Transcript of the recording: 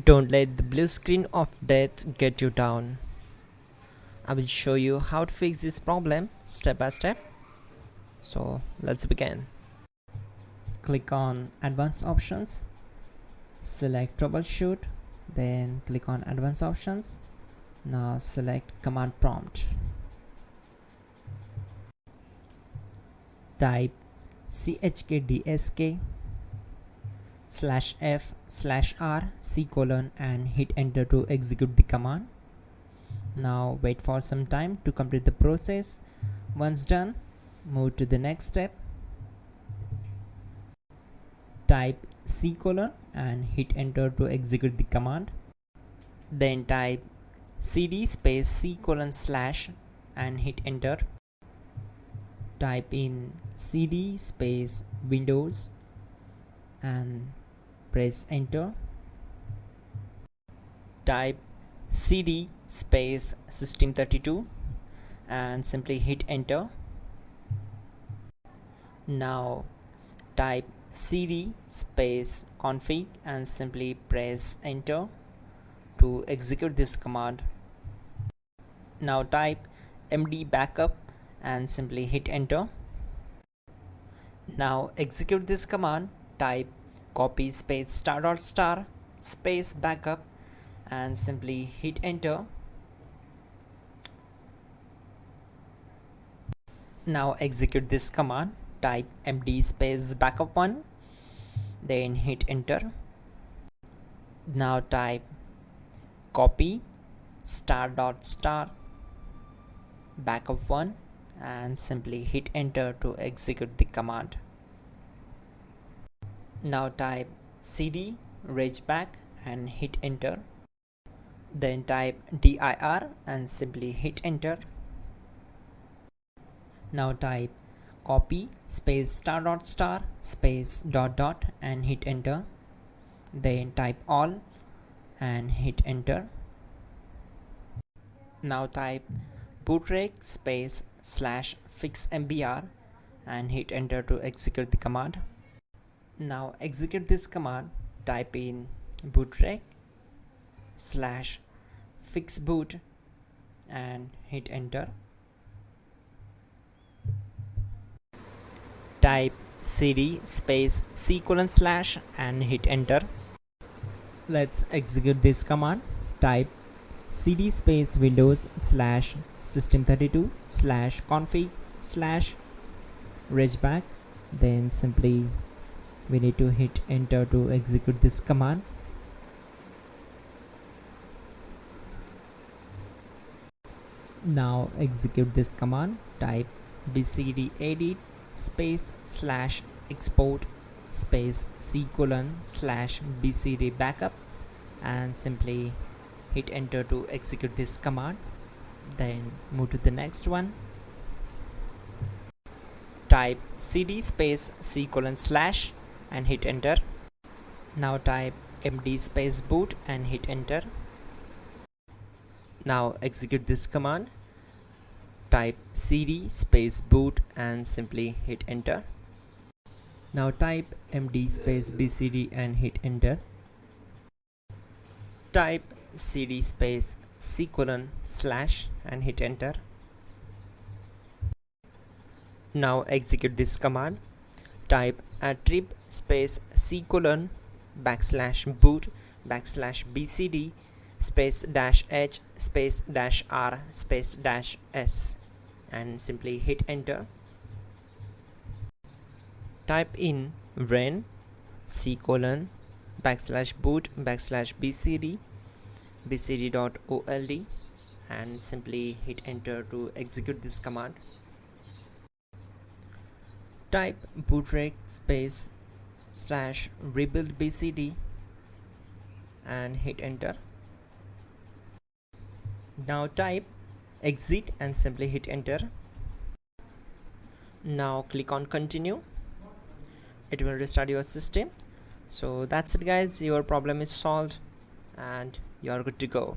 Don't let the blue screen of death get you down. I will show you how to fix this problem step by step. So let's begin. Click on Advanced Options, select Troubleshoot, then click on Advanced Options. Now select Command Prompt. Type chkdsk/f/r:" and hit enter to execute the command. Now wait for some time to complete the process. Once done, move to the next step. Type C:" and hit enter to execute the command. Then type cd space C:/ and hit enter. Type in cd space Windows and press enter. Type cd space System32 and simply hit enter. Now type cd space config and simply press enter to execute this command. Now type md backup and simply hit enter. Now execute this command. Type copy space *** space backup and simply hit enter. Now execute this command. Type md space backup1, then hit enter. Now type copy *** backup1 and simply hit enter to execute the command. Now type cd regback and hit enter. Then type dir and simply hit enter. Now type copy space *** space ... and hit enter. Then type all and hit enter. Now type bootrec space /fixmbr and hit enter to execute the command. Now execute this command. Type in bootrec /fixboot and hit enter. Type cd space C:/ and hit enter. Let's execute this command. Type cd space Windows /System32 /config /regback. Then simply we need to hit enter to execute this command. Now execute this command. Type bcdedit space /export space C:/ bcd backup and simply hit enter to execute this command. Then move to the next one. Type cd space C:/ and hit enter. Now type md space boot and hit enter. Now execute this command. Type cd space boot and simply hit enter. Now type md space bcd and hit enter. Type cd space C:/ and hit enter. Now execute this command. Type attrib space C:/ \boot \bcd space -h space -r space -s and simply hit enter. Type in ren C:/ \boot \bcd bcd.old and simply hit enter to execute this command. Type bootrec space /rebuildbcd and hit enter. Now type exit and simply hit enter. Now click on continue. It will restart your system. So that's it guys, your problem is solved and you are good to go.